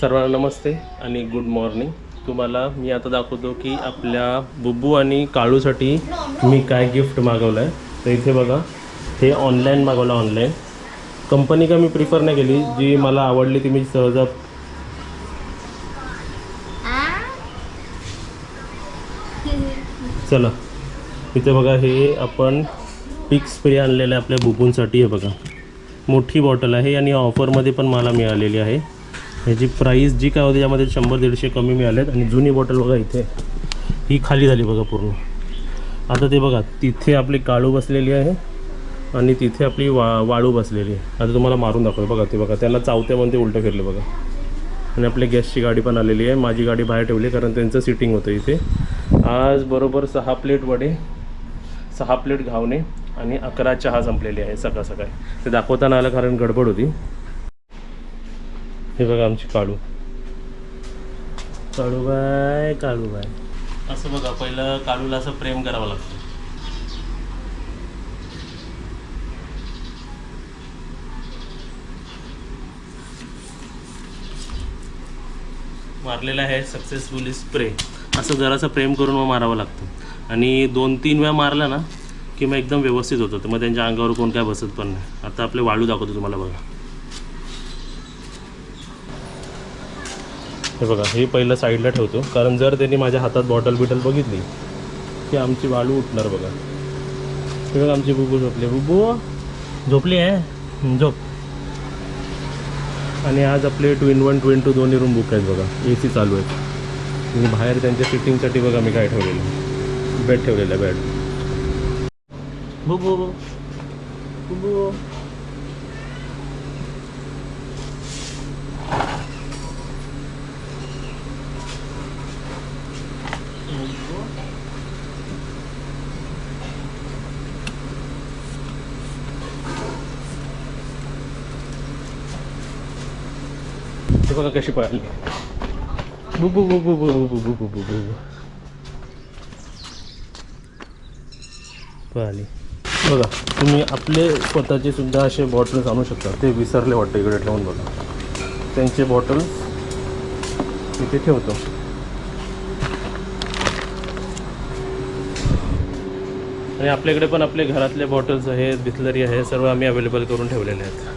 सर्वांना नमस्ते आणि good morning. तुम्हाला मी आता दाखवतो की आपल्या बुब्बू आणि काळूसाठी मी काय गिफ्ट मागवलं आहे. तर इथे बघा, हे ऑनलाईन मागवलं. ऑनलाईन कंपनी का मी प्रिफर नाही केली, जी मला आवडली ती मी सहज. चला इथे बघा, हे आपण पिक स्प्रे आणलेलं आहे आपल्या बुब्बूंसाठी. हे बघा, मोठी बॉटल आहे आणि ऑफरमध्ये पण मला मिळालेली आहे. ह्याची प्राईस जी काय होती त्यामध्ये 100-150 कमी मिळालेत. आणि जुनी बॉटल बघा, इथे ही खाली झाली बघा पूर्ण. आता ते बघा, तिथे आपली काळू बसलेली आहे आणि तिथे आपली वाळू बसलेली आहे. आता तुम्हाला मारून दाखवतो बघा. ते बघा, त्याला चावते म्हणून ते उलटं फिरले बघा. आणि आपल्या गॅसची गाडी पण आलेली आहे. माझी गाडी बाहेर ठेवली कारण त्यांचं सिटिंग होतं इथे. आज बरोबर 6 प्लेट वडे, 6 प्लेट घावणे आणि 11 चहा संपलेली आहे सकाळ सकाळी. ते दाखवताना आलं कारण गडबड होती. हे बघा आमची काळू. काळूबाय, काळूबाय. असं बघा, पहिलं काळूला असं प्रेम करावं लागतं. मारलेला आहे सक्सेसफुली स्प्रे. असं जरासं प्रेम करून मग मारावं लागतं. आणि 2-3 वेळा मारला ना की मग एकदम व्यवस्थित होतं. तर मग त्यांच्या अंगावर कोण काय बसत पण नाही. आता आपले वाळू दाखवतो तुम्हाला बघा. हे बघा, हे पहिलं साईडला ठेवतो कारण जर त्यांनी माझ्या हातात बॉटल बघितली की आमची वाळू उठणार बघा. हे बघा, आमची बुब्बू झोपली. बुब्बू झोपली आहे, झोप. आणि आज आपले 2 in 1, 2 in 2 दोन्ही रूम बुक आहेत बघा. AC चालू आहेत. आणि बाहेर त्यांच्या सिटिंगसाठी बघा मी काय ठेवलेलं आहे, बेड ठेवलेला आहे. बेड. बुब्बू, बुब्बू. हे बघा कशी पळाली. बुबू बुबू बुबू बुबू बुबू बुबू पळाली. बघा, तुम्ही आपले स्वतःचे सुद्धा असे बॉटल्स आणू शकता. ते विसरले वाटतं इकडे ठेवून बघा. त्यांचे बॉटल्स इथे ठेवतो. आणि आपल्याकडे पण आपले घरातले बॉटल्स आहेत, बिस्लरी आहे, सर्व आम्ही अवेलेबल करून ठेवलेले आहेत.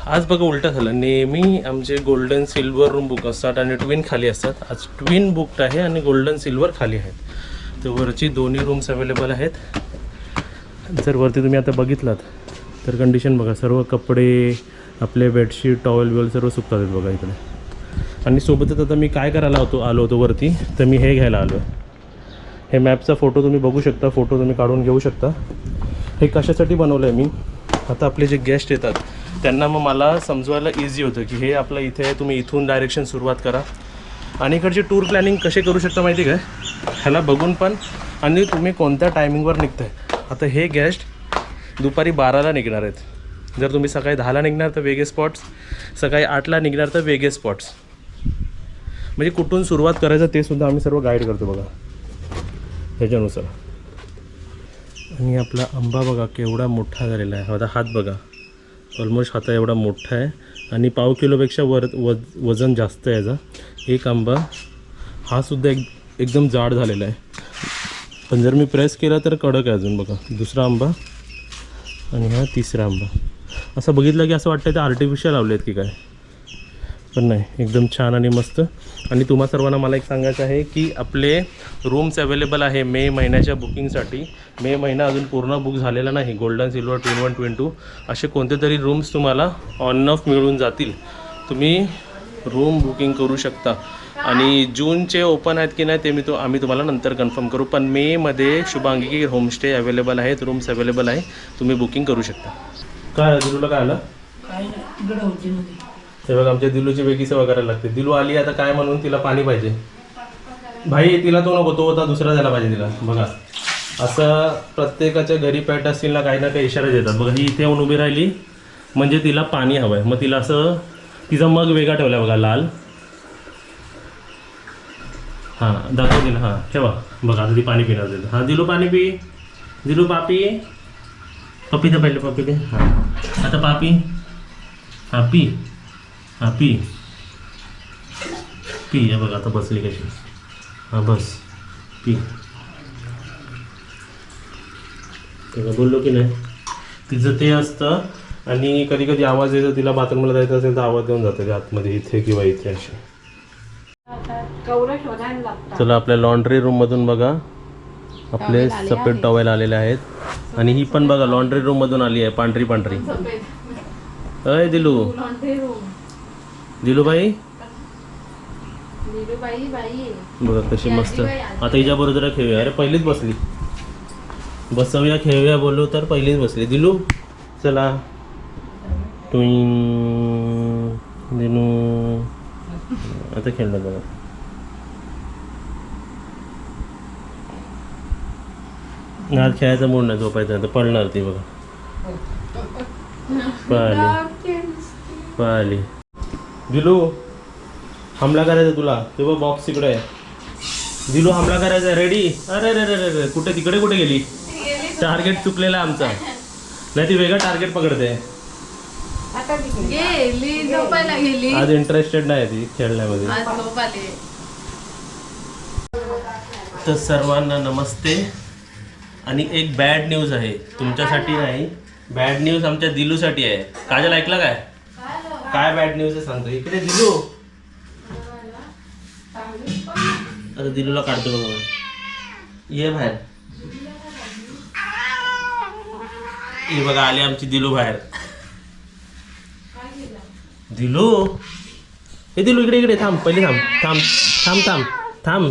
आज बघा उलटं झालं. नेहमी आमचे गोल्डन सिल्वर रूम बुक असतात आणि ट्विन खाली असतात. आज ट्विन बुकड आहे आणि गोल्डन सिल्वर खाली आहेत. तर वरची दोन्ही रूम्स अवेलेबल आहेत. जर वरती तुम्ही आता बघितलात तर कंडिशन बघा. सर्व कपडे, आपले बेडशीट, टॉवेल सर्व सुकतात आहेत बघा इकडे. आणि सोबतच आता मी काय करायला आलो होतो वरती, तर मी हे घ्यायला आलो आहे. हे मॅपचा फोटो तुम्ही बघू शकता. फोटो तुम्ही काढून घेऊ शकता. हे कशासाठी बनवलं आहे मी, आता आपले जे गेस्ट येतात त्यांना मग मला समजवायला इझी होतं की हे आपलं इथे आहे, तुम्ही इथून डायरेक्शन सुरुवात करा. आणि इकडचे टूर प्लॅनिंग कसे करू शकता माहिती काय, ह्याला बघून पण. आणि तुम्ही कोणत्या टायमिंगवर निघताय. आता हे गेस्ट दुपारी 12ला निघणार आहेत. जर तुम्ही सकाळी 10ला निघणार तर वेगळे स्पॉट्स, सकाळी 8ला निघणार तर वेगळे स्पॉट्स. म्हणजे कुठून सुरुवात करायचं ते सुद्धा आम्ही सर्व गाईड करतो बघा ह्याच्यानुसार. आणि आपला आंबा बघा केवढा मोठा झालेला आहे. आता हात बघा, ऑलमोस्ट हाता एवढा मोठा आहे. आणि पाव किलोपेक्षा वजन जास्त आहे याचा. एक आंबा हा सुद्धा एकदम जाड झालेला आहे. पण जर मी प्रेस केला तर कडक आहे अजून बघा. दुसरा आंबा आणि हा तिसरा आंबा. असं बघितलं की असं वाटतं ते आर्टिफिशियल लावले आहेत की काय, पण नाही, एकदम छान आणि मस्त. आणि तुम्हा सर्वांना मला एक सांगायचं आहे की आपले रूम्स अवेलेबल आहे मे महिन्याच्या बुकिंगसाठी. मे महिना अजून पूर्ण बुक झालेला नाही. गोल्डन सिल्वर, 2 in 1, 2 in 2 असे कोणते तरी रूम्स तुम्हाला ऑन ऑफ मिळून जातील. तुम्ही रूम बुकिंग करू शकता. आणि जूनचे ओपन आहेत की नाही ते आम्ही तुम्हाला नंतर कन्फर्म करू. पण मेमध्ये शुभांगी होमस्टे अवेलेबल आहेत, रूम्स अवेलेबल आहे, तुम्ही बुकिंग करू शकता. काय दिलूला काय आलं? हे बघा, आमच्या दिलूची वेगळी सेवा करायला लागते. दिलू आली आता काय म्हणून तिला पाणी पाहिजे. भाई तिला तो नको, तो होता दुसरा द्यायला पाहिजे तिला. बघा असं प्रत्येकाच्या घरी पेट असतील ना, काही ना काही इशारा देतात बघा. ही इथे येऊन उभी राहिली म्हणजे तिला पाणी हवं आहे. मग तिला असं तिचा मग वेगळा ठेवला बघा लाल. हां दाखव दिला. हां ठेवा बघा, आता ती पाणी पिणार देतं. हां दिलू पाणी पी. दिलू पापी, पप्पी दे पहिले, पप्पी दे. हां आता पापी पी हे बघा आता बसली कशी. हा बस पी. तेव्हा बोललो की नाही, तिचं ते असतं. आणि कधी कधी आवाज येतो, तिला बाथरूमला जायचं असेल तर आवाज देऊन जातो आतमध्ये, इथे किंवा इथे अशी. चला आपल्या लॉन्ड्री रूम मधून बघा आपले सफेद टॉवेल आलेले आहेत. आणि ही पण बघा लॉन्ड्री रूम मधून आली आहे, पांढरी पांढरी. अय दिलू दिलूबाई बघा कशी मस्त. आता हिच्या बरोबर खेळूया. अरे पहिलीच बसली, बसवूया खेळूया बोलू तर पहिलीच बसली. दिलू चला दिनू आता खेळणार बघा. आज खेळायचा मूड नाही, झोपायचा तर पळणार ती बघा. पळाली. दिलू हमला करायचा तुला, तेव्हा बॉक्स तिकडे आहे. दिलू हमला करायचा, रेडी. अरे रे रे रे कुठे तिकडे कुठे गेली. टार्गेट चुकलेला आमचा. नाही ती वेगळा टार्गेट पकडते. आज इंटरेस्टेड नाही ती खेळण्यामध्ये. तर सर्वांना नमस्ते. आणि एक बॅड न्यूज आहे तुमच्यासाठी नाही, बॅड न्यूज आमच्या दिलूसाठी आहे. काजल ऐकलं काय? काय बॅड न्यूज आहे सांगतो. इकडे दिलू. आता दिलूला काढतो बघा, ये बाहेर. हे बघा आली आमची दिलू बाहेर. दिलू हे दिलू इकडे इकडे थांब. पहिले थांब थांब थांब थांब थांब.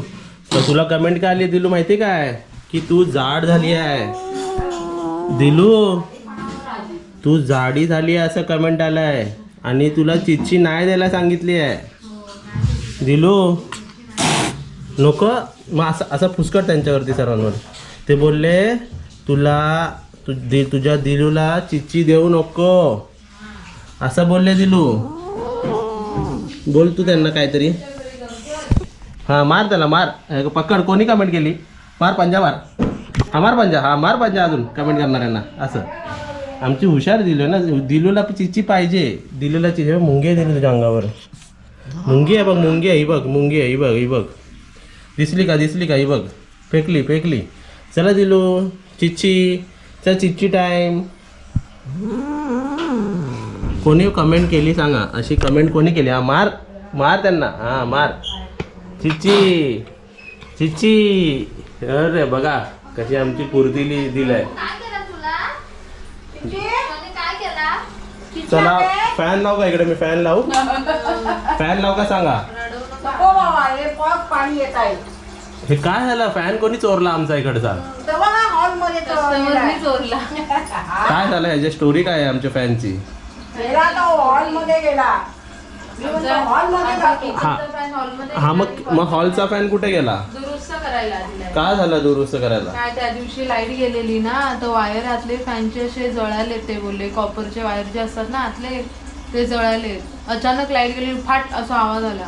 तर तुला कमेंट काय आली दिलू माहिती काय? की तू जाड झाली आहे. दिलू तू जाडी झाली आहे असं कमेंट आलाय. आणि तुला चिच्ची नाही द्यायला सांगितली आहे. दिलू नको मग असं फुसकट त्यांच्यावरती सर्वांवर. ते बोलले तुला तुझ्या दिलूला चिच्ची देऊ नको असं बोलले. दिलू बोल तू त्यांना काहीतरी. हा मार त्याला मार. पकड. कोणी कमेंट केली? मार पंजा मार. हा मार पंजा. हा मार पंजा अजून कमेंट करणाऱ्यांना. असं आमची हुशार दिलू ना. दिलूला चिच्ची पाहिजे. दिलूला चिच्ची. मुंगी आहे दिली तुझ्या अंगावर. मुंगी आहे बघ. मुंगी आहे ही बघ. मुंगी आहे ही बघ. ही बघ दिसली का? दिसली का? ही बघ फेकली फेकली. चला दिलू चिच्ची. चल चिच्ची टाईम. कोणी कमेंट केली सांगा. अशी कमेंट कोणी केली? हा मार मार त्यांना. हा मार. चिच्ची चिच्ची. अरे बघा कशी आमची पुरतीली दिलाय. चला फॅन लावू का इकडे? मी फॅन लावू. फॅन लावू का सांगा. हे काय झालं? फॅन कोणी चोरला आमचा इकडचा? काय झालं? ह्याची स्टोरी काय आहे आमच्या फॅनची? हा मग हॉलचा फॅन कुठे गेला? काय झालं दुरुस्त करायला? काय त्या दिवशी लाईट गेलेली ना, तर वायर आतले फॅनचे असे जळाले. ते बोलले कॉपरचे वायर जे असतात ना आतले ते जळाले. अचानक लाईट गेली, फाट असा आवाज आला.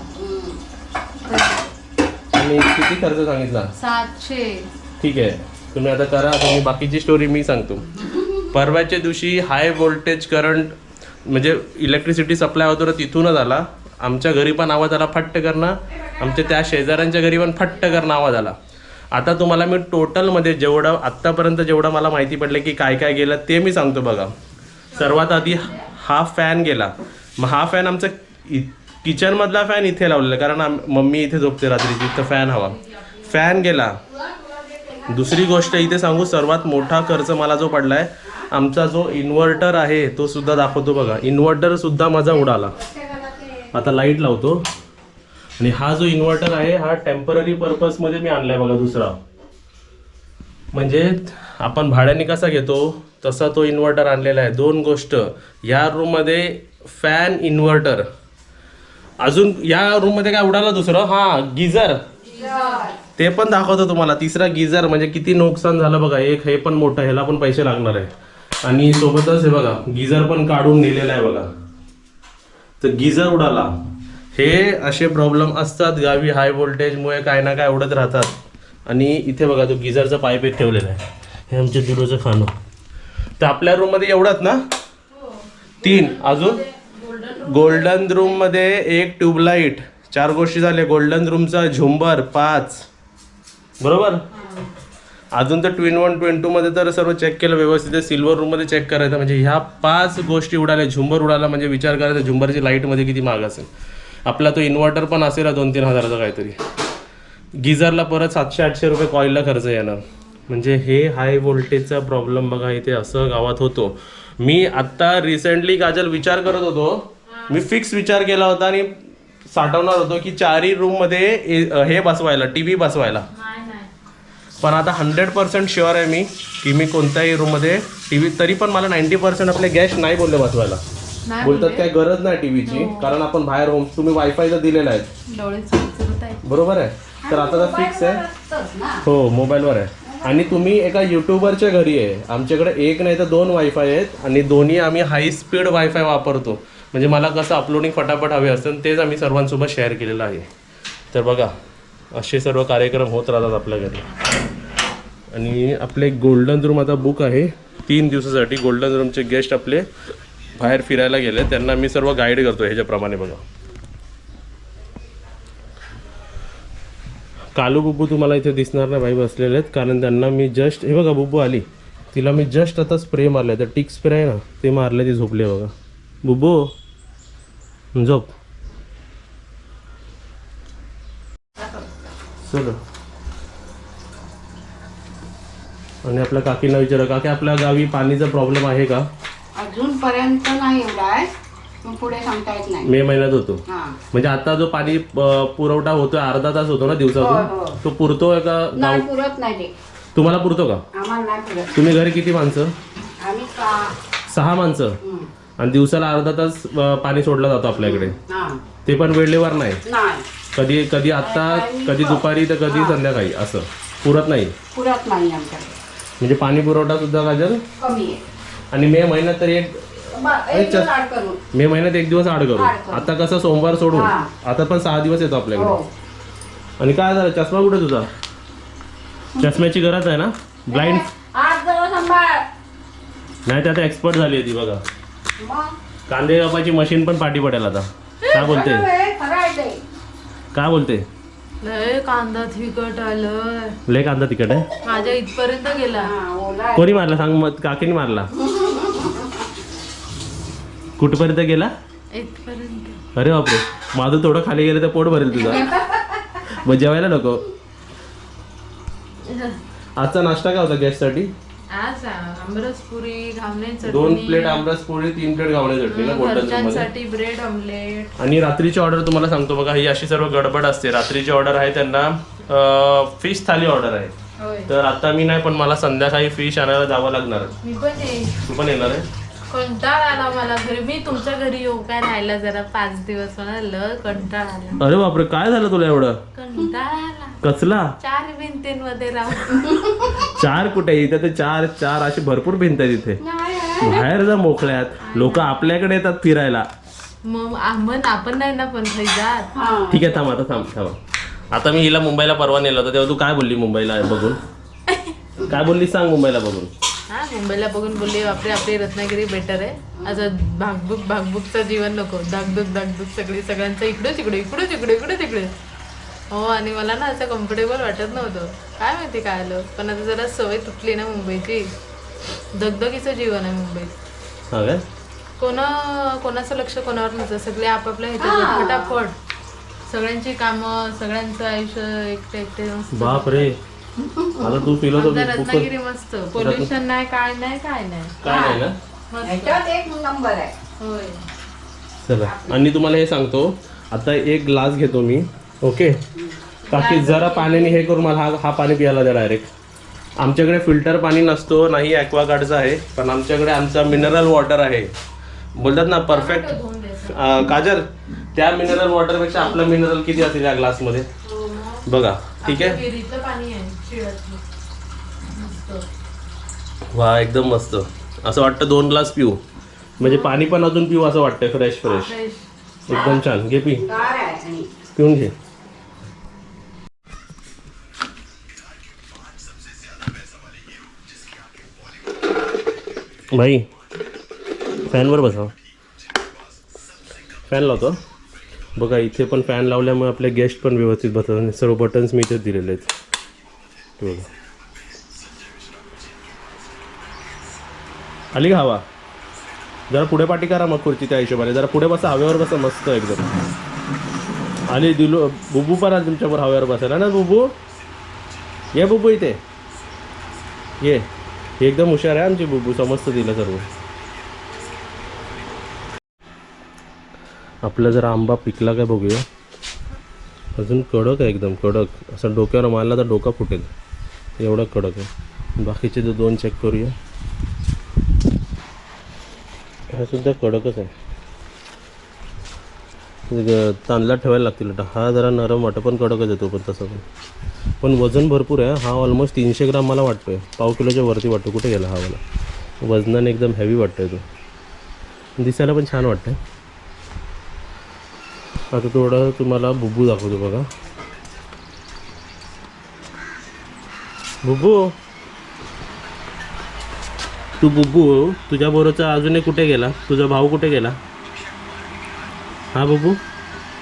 आणि किती खर्च सांगितला? 700. ठीक आहे तुम्ही आता करा. तुम्ही बाकीची स्टोरी मी सांगतो. परवाच्या दिवशी हाय व्होल्टेज करंट म्हणजे इलेक्ट्रिसिटी सप्लाय होतो ना, तिथूनच आला. आमच्या घरी पण आवाज आला फट्ट करणं. आमच्या त्या शेजाऱ्यांच्या घरी पण फट्ट करणं आवाज आला. आता तुम्हाला मी टोटलमध्ये जेवढं आत्तापर्यंत जेवढं मला माहिती पडलं की काय काय गेलं ते मी सांगतो बघा. सर्वात आधी हा फॅन गेला. मग हा फॅन आमचा किचनमधला फॅन इथे लावलेला, कारण मम्मी इथे झोपते रात्रीची, तर फॅन हवा. फॅन गेला. दुसरी गोष्ट इथे सांगू, सर्वात मोठा खर्च मला जो पडला आहे, आमचा जो इन्व्हर्टर आहे तो सुद्धा दाखवतो बघा. इन्व्हर्टर सुद्धा माझा उडाला. आता लाईट लावतो. आणि हा जो इन्व्हर्टर आहे हा टेम्पररी पर्पजमध्ये मी आणलाय बघा. दुसरा म्हणजे आपण भाड्याने कसा घेतो तसा तो इन्व्हर्टर आणलेला आहे. दोन गोष्ट, या रूममध्ये फॅन, इन्व्हर्टर. अजून या रूममध्ये काय उडाला दुसरं? हा गिझर. ते पण दाखवतो तुम्हाला. तिसरा गिझर म्हणजे किती नुकसान झालं बघा. एक हे पण मोठं, ह्याला पण पैसे लागणार आहे. आणि सोबतच हे बघा गिझर पण काढून नेलेला आहे बघा. तर गिझर उडाला. हे असे प्रॉब्लेम असतात गावी. हाय व्होल्टेजमुळे काय ना काय उडत राहतात. आणि इथे बघा तो गिझरचा पाईप एक ठेवलेला आहे. हे आमच्या दिलोचं खाणं. तर आपल्या रूममध्ये एवढंच ना? 3 अजून गोल्डन रूम मध्ये एक ट्यूबलाईट, 4 गोष्टी झाल्या. गोल्डन रूमचा झुंबर 5, बरोबर. अजून तर ट्विन 1 ट्विन 2 मध्ये तर सर्व चेक केलं व्यवस्थित. सिल्वर रूम मध्ये चेक करायचं म्हणजे ह्या 5 गोष्टी उडाल्या. झुंबर उडाला म्हणजे विचार करायचा झुंबरची लाईट मध्ये किती महाग असेल. आपला तो इन्व्हर्टर पण असेल 2-3 हजाराचा काहीतरी. गिझरला परत 700-800 रुपये कॉईलला खर्च येणार. म्हणजे हे हाय व्होल्टेजचा प्रॉब्लेम बघा इथे असं गावात होतो. मी आत्ता रिसेंटली काजल विचार करत होतो, मी फिक्स विचार केला होता आणि साठवणार होतो की 4ही रूममध्ये हे बसवायला, TV बसवायला. पण आता 100% शुअर आहे मी की मी कोणत्याही रूममध्ये TV, तरी पण मला 90% आपले गेस्ट नाही बोलले बसवायला. बोलतात काय गरज नाही टीव्हीची, कारण आपण बाहेर होम, तुम्ही वायफाय तर दिलेला आहे, बरोबर आहे. तर आता तर फिक्स आहे. हो, मोबाईलवर आहे. आणि तुम्ही एका युट्यूबरच्या घरी आहे. आमच्याकडे एक नाही तर 2 वायफाय आहेत आणि दोन्ही आम्ही हाय स्पीड वायफाय वापरतो. म्हणजे मला कसं अपलोडिंग फटाफट हवे असतं, तेच आम्ही सर्वांसोबत शेअर केलेलं आहे. तर बघा असे सर्व कार्यक्रम होत राहतात आपल्या घरी. आणि आपले गोल्डन रूम आता बुक आहे 3 दिवसासाठी. गोल्डन रूमचे गेस्ट आपले बाहेर फिरायला गेले, त्यांना मी सर्व गाईड करतो ह्याच्याप्रमाणे. बघा कालू बुब्बू तुम्हाला इथे दिसणार नाही भाई बसलेले आहेत, कारण त्यांना मी जस्ट, हे बघा बुब्बू आली, तिला मी जस्ट आता स्प्रे मारले, तर टिक स्प्रे आहे ना ते मारले, ती झोपली. बघा बुब्बू झोप. चलो. आणि आपल्या काकींना विचारा, काकी आपल्या गावी पाणीचा प्रॉब्लेम आहे का? अजूनपर्यंत नाही एवढा आहे, मग पुढे सांगता येत नाही. मे महिन्यात होतो. हा. म्हणजे आता जो पाणी पुरवठा होतोय अर्धा तास होतो ना हो, दिवसातून, हो. तो पुरतोय का? नाही पुरत नाही ते, तुम्हाला पुरतो का? आम्हाला नाही पुरत. तुम्ही घरी किती माणसं? आम्ही 6 माणसं. आणि दिवसाला अर्धा तास पाणी सोडलं जातो आपल्याकडे, हा. ते पण वेळेवर नाही. नाही कधी कधी आत्ता, कधी दुपारी, तर कधी संध्याकाळी, असं पुरत नाही. पुरत नाही आमच्याकडे, म्हणजे पाणी पुरवठा सुद्धा काजल. कमी आहे. आणि मे महिन्यात तर एक दिवस आड करून. मे महिन्यात 1 दिवस आड करू. आड करू. आता कसं सोमवार सोडून हा. आता पण 6 दिवस येतो आपल्याकडे. हो. आणि काय झालं, चष्मा कुठे तुझा? चष्म्याची गरज आहे ना, ब्लाइंड. आज जवळ सांभाळ. नाही ते आता एक्सपर्ट झाली आहे ती. बघा मग कांदे कापायची मशीन पण पाठी पडेल आता. काय बोलते? खरं आहे ते. काय बोलते? लय कांदा तिखट आलं, लय कांदा तिखट आहे. माझ्या इथपर्यंत गेला. हा, ओला आहे. कोणी मारला सांग, मग काकीने मारला. कुठपर्यंत गेला? इथपर्यंत. अरे बापरे, माझं थोडं खाली गेलं तर पोट भरेल तुझा. मग जेवायला नको. आजचा नाश्ता काय होता गेस्टसाठी? आज आमरसपुरी, घावणे 2 प्लेट आमरस पोळी, 3 प्लेट घावणे चटणी ना गोल्डन मध्ये. घरच्यांसाठी ब्रेड ऑमलेट. आणि रात्रीची ऑर्डर तुम्हाला सांगतो बघा, ही अशी सर्व गडबड असते. रात्रीची ऑर्डर आहे त्यांना फिश थाली ऑर्डर आहे. होय, तर आता मी नाही, पण मला संध्याकाळी फिश आणायला जावं लागणार. मी पण येईन. तू पण येणार आहे? कंटाळा आला मला घरी. मी तुमच्या घरी येऊ काय राहायला जरा 5 दिवस, मला लय कंटाळा आला. अरे बापरे, काय झालं तुला एवढं? कंटाळा आला. कसला? 4 भिंतींमध्ये राहून. 4 कुठे? इथे तर 4 अशी भरपूर भिंत आहेत इथे. बाहेर जा मोकळ्यात, लोक आपल्याकडे येतात फिरायला. मग आपण नाही ना पण काही जात. हा. ठीक आहे, थांब आता, थांब. आता मी हिला मुंबईला परवा नेलं होतं, तेव्हा तू काय बोलली मुंबईला बघून? काय बोलली सांग मुंबईला बघून? हा, मुंबईला बघून बोलली बापरे आपली रत्नागिरी बेटर आहे, असं भागबुकचं जीवन नको, धाकधूक सगळ्यांचं इकडे. हो, आणि मला ना असं कम्फर्टेबल वाटत नव्हतं, काय माहिती काय आलं, पण आता जरा सवय तुटली ना मुंबईची. दगदगीचं जीवन आहे मुंबईत. हा काय? कोणाचं लक्ष कोणावर नसतं, सगळे आपापल्या ह्याच्यात फटाफट सगळ्यांची कामं, सगळ्यांचं आयुष्य एकटे मस्त. बाप रे, आता तू फिलॉसॉफी रत्नागिरी मस्त, पोल्युशन नाही, काय नाही. काय नाही ना? ह्याच्यात एक नंबर आहे. होय. चला, आणि तुम्हाला हे सांगतो, आता एक ग्लास घेतो मी, ओके काकी जरा पाण्याने हे करून मला हा पाणी पियाला द्या डायरेक्ट. आमच्याकडे फिल्टर पाणी नसतो, नाही ॲक्वागार्डचं आहे, पण आमच्याकडे आमचा मिनरल वॉटर आहे. बोलतात ना परफेक्ट. काजल, त्या मिनरल वॉटरपेक्षा आपलं मिनरल किती असेल या ग्लासमध्ये बघा. ठीक आहे, विहिरीचं पाणी आहे शिळातलं. मस्त. वा, एकदम मस्त. असं वाटतं 2 ग्लास पिऊ, म्हणजे पाणी पण अजून पिऊ असं वाटतं. Fresh fresh. एकदम छान. घे, पी, गार आहे आणि पिऊन घे. भाई फॅनवर बसा. फॅन लावतो. बघा इथे पण फॅन लावल्यामुळे आपले गेस्ट पण व्यवस्थित बसतात आणि सर्व बटन्स मी इथेच दिलेले आहेत. बघा आली का हवा? जरा पुढे पाठी करा मग खुर्ची त्या हिशोबाने. जरा पुढे बसा, हवेवर बसा मस्त एकदम. आली दिलू. बुबू पण आली तुमच्यावर हवेवर बसायला ना. बुबू ये, बुबू इथे ये. एकदम हुशार आहे आमची बुबू, समजतं तिला सर्व. आपला जरा आंबा पिकला काय बघूया. अजून कडक आहे एकदम कडक. असं डोक्यावर मारला तर डोका फुटेल एवढा कडक आहे. बाकीचे जो 2 चेक करूया. हा सुद्धा कडकच आहे. तांदळात ठेवायला लागतील आता. हा जरा नरम वाटतं पण कडकच येतो पण तसं पण वजन भरपूर आहे. हा ऑलमोस्ट 300 ग्राम मला वाटतो आहे. पाव किलोच्या वरती वाटतो. कुठे गेला हा मला? वजनाने एकदम हेवी वाटतं आहे तो. दिसायला पण छान वाटतं आहे. आता थोडं तुम्हाला बुबू दाखवतो बघा. बुबू तू बुबू तुझ्या बरोबरचा अजून एक कुठे गेला? तुझा भाऊ कुठे गेला? हा बुबू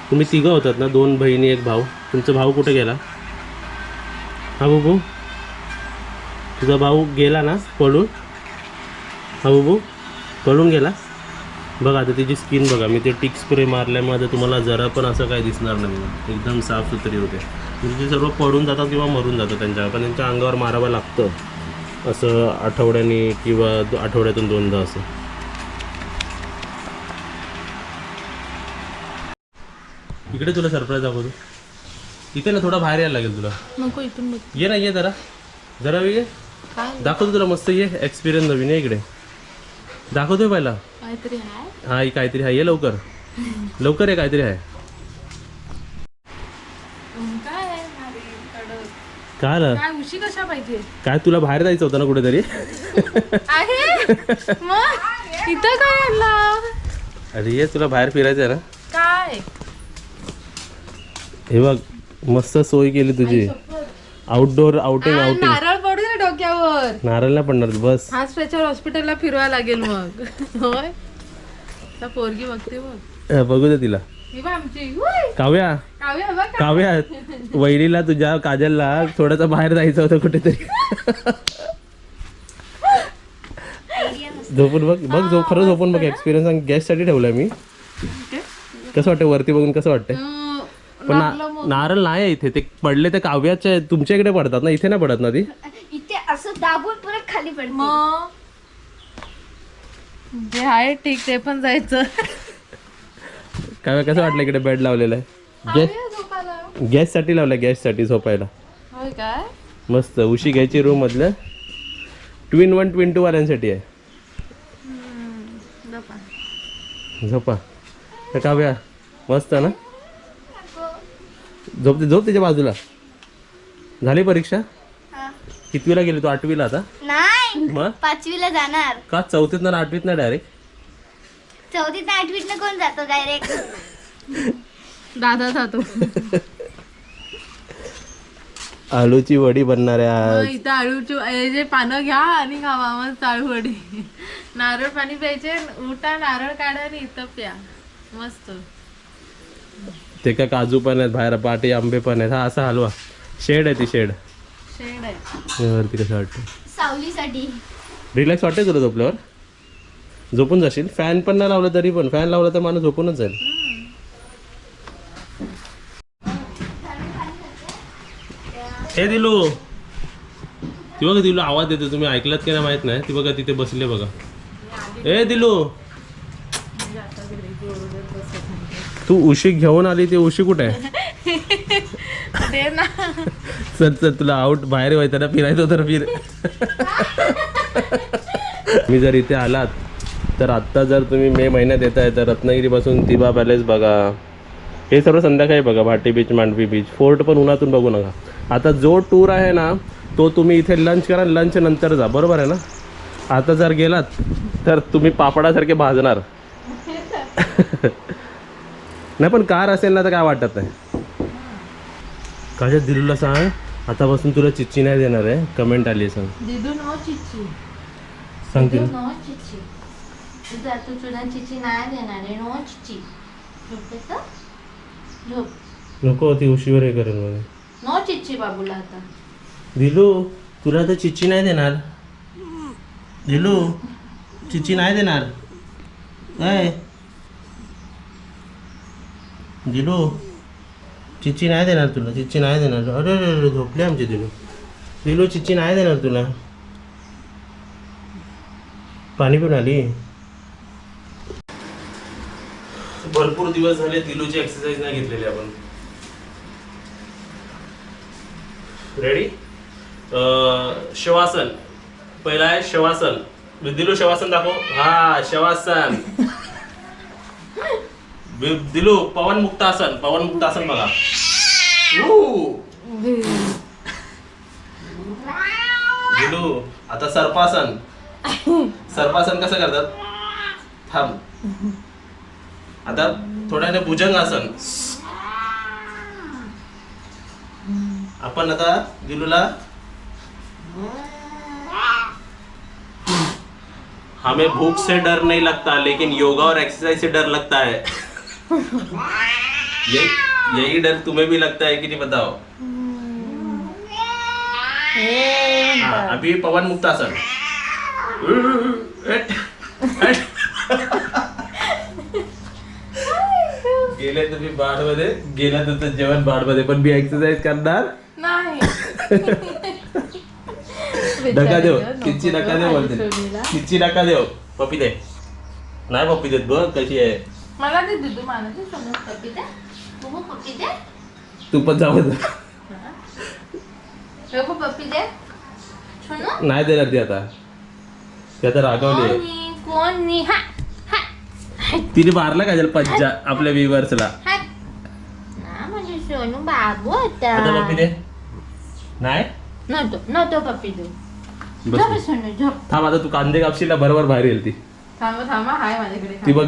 तुम्ही 3 होतात ना, 2 बहिणी 1 भाऊ. तुमचा भाऊ कुठे गेला? हा बुबू तुझा भाऊ गेला ना पळून? हा बुबू पळून गेला. बघा आता तिची स्किन बघा. मी ते टिक स्प्रे मारल्यामुळे आता तुम्हाला जरा पण असं काय दिसणार नाही. एकदम साफसुथरी होते. म्हणजे ते सर्व पडून जातात किंवा मरून जातात त्यांच्या. पण त्यांच्या अंगावर मारावं लागतं असं आठवड्यानी किंवा आठवड्यातून 2दा असं. इकडे तुला सरप्राईज दाखवतो. इथे ना थोडा बाहेर यायला लागेल तुला. नको इथून बघ. ये ना, ये जरा जरा ये दाखवतो तुला मस्त. ये एक्सपिरियन्स नवीन आहे इकडे दाखवतोय पहिला. काहीतरी आहे. हा काहीतरी आहे. ये लवकर लवकर ये. काहीतरी आहे. काय आलं? काय उशी कशा पाहिजे? काय तुला बाहेर जायचं होतं ना कुठेतरी? आहे मग इथं काय आणला? अरे ये तुला बाहेर फिरायचं आहे ना. काय हे बघ मस्त सोय केली तुझी. Outdoor outing. नारळ पडू दे डोक्यावर. नारळ नाही पडणार बस. हा स्ट्रेचर हॉस्पिटलला फिरवायला लागेल मग. होय त्या पोरगी बघते बघ. बघू दे तिला. ही बघ आमची. होय. काव्या काव्या बघ. काव्या वहिनीला तुझ्या काजलला थोडंसं बाहेर जायचं होतं कुठेतरी. झोपून बघ बघ झोप खरं झोपून बघ. एक्सपिरियन्स गेस्टसाठी ठेवलाय मी. कसं वाटतं वरती बघून कसं वाटतंय? पण नारळ नाही आहे इथे. ते पडले ते काव्याचे तुमच्या इकडे पडतात ना, इथे नाही पडत ना ती. इथे असं दाबून परत खाली पडते. मग जे आहे ठीक ते पण जायचं. काव्या कसं वाटलं इकडे बेड लावलेला आहे? गेस्टसाठी लावलाय. गेस्टसाठी झोपायला. होय काय मस्त. उशी घ्यायची रूम मधलं. ट्विन 1 ट्विन 2 वाल्यांसाठी आहे. झोपा तर काव्या मस्त ना. झोप त्याच्या बाजूला. झाली परीक्षा? कितवीला गेली तू? 8वीला आता? नाही मग 5वीला जाणार. का 4थीत ना 8वीत ना डायरेक्ट? 4थीत 8वीत कोण जातो डायरेक्ट? दादा जातो. आळूची वडी बनणार आहे आज. इथं आळूची जे पानं घ्या आणि खावा मस्त आळूवडी. नारळ पाणी प्यायचे. उठा नारळ काढा आणि इथं प्या मस्त. ते काय काजू पण आहेत बाहेर. पाटी आंबे पण आहेत. हा असा हलवा शेड आहे. ती शेड आहे वरती. कसं वाटतं? सावलीसाठी रिलॅक्स वाटते तुला झोपल्यावर? झोपून जाशील. फॅन पण नाही लावलं तरी पण. फॅन लावला तर माणूस झोपूनच जाईल. हे दिलू ती बघा. दिलू आवाज देते. तुम्ही ऐकलात की नाही माहित नाही. ती बघा तिथे बसले बघा. ए दिलू तू उशी घेऊन आली. ती उशी कुठे आहे? ते ना चल तुला आउट बाहेर व्हायचं ना, फिरायचं होतं ना, फिर. मी जर इथे आलात तर आत्ता जर तुम्ही मे महिन्यात येत आहे तर रत्नागिरीपासून तिबा पॅलेस बघा. हे सर्व संध्याकाळी बघा. Bhati beach, Mandvi beach, fort पण उन्हातून बघू नका. आता जो टूर आहे ना तो तुम्ही इथे लंच करा. लंच नंतर जा. बरोबर आहे ना? आता जर गेलात तर तुम्ही पापडासारखे भाजणार. नाही पण कार असेल ना तर काय वाटत नाही. काशात दिलूला सांग आतापासून तुला चिच्ची नाही देणार आहे. कमेंट आली सांग. दिदू नो चिच्ची सांग तिला. नो चिची. तुझा तू तुला चिची नाही देणार आहे. नो चिची. झोपेचं? झोप. नको ती उशीवर हे करेल मध्ये. नो चिच्ची बाबूला आता. दिलू तुला तर चिच्ची नाही देणार. दिलू चिच्ची नाही देणार. काय दिलू चिच्ची नाही देणार तुला. चिच्ची नाही देणार. अरे अरे अरे झोपले आमचे दिलू. दिलू चिच्ची नाही देणार तुला. पाणी पिऊन आली. भरपूर दिवस झाले दिलूची एक्सरसाइज नाही घेतलेली आपण. रेडी. शवासन. पहिला आहे शवासन. दिलू शवासन दाखव. हा शवासन. दिलू पवन मुक्तासन. पवन मुक्तासन बघा. दिलू आता सर्पासन. सर्पासन कसं करतात. थांब. आता थोड्याने भुजंगासन. आपण आता दिलूला हमें भूख से डर नहीं लगता लेकिन योगा और एक्सरसाइज से डर लगता है. यही डर तुम्हें भी लगता है कि नहीं बताओ. हाँ, अभी पवन मुक्तासन. गेले तुम्ही बाड मध्ये. गेला तर जेवण बाड मध्ये पण मी एक्सरसाइज करणार नाही. नका देव. किच्ची नका देव बोलते. किच्ची नका देव. पप्पी दे. नाही पप्पी देत बघ कशी आहे. मला ते दुधू मानते समज. पप्पी दे. बघू पप्पी दे. तू पण जाऊ दे. बघू पप्पी दे. सोनू. नाही देणार ती आता. ती आता रागवली. कोणी हा हा तिने मारला का त्याला पंजा आपल्या व्ह्युअर्सला. हा. ना म्हणजे सोनू बाबू होता. आता पप्पी दे. नाही नव्हतो पप्पी देऊ. बस. झोप सोनू झोप. थांब आता तू कांदे कापशील ना बरोबर बाहेर येईल ती. थांबा थांबा हाय माझ्याकडे. ती बघ.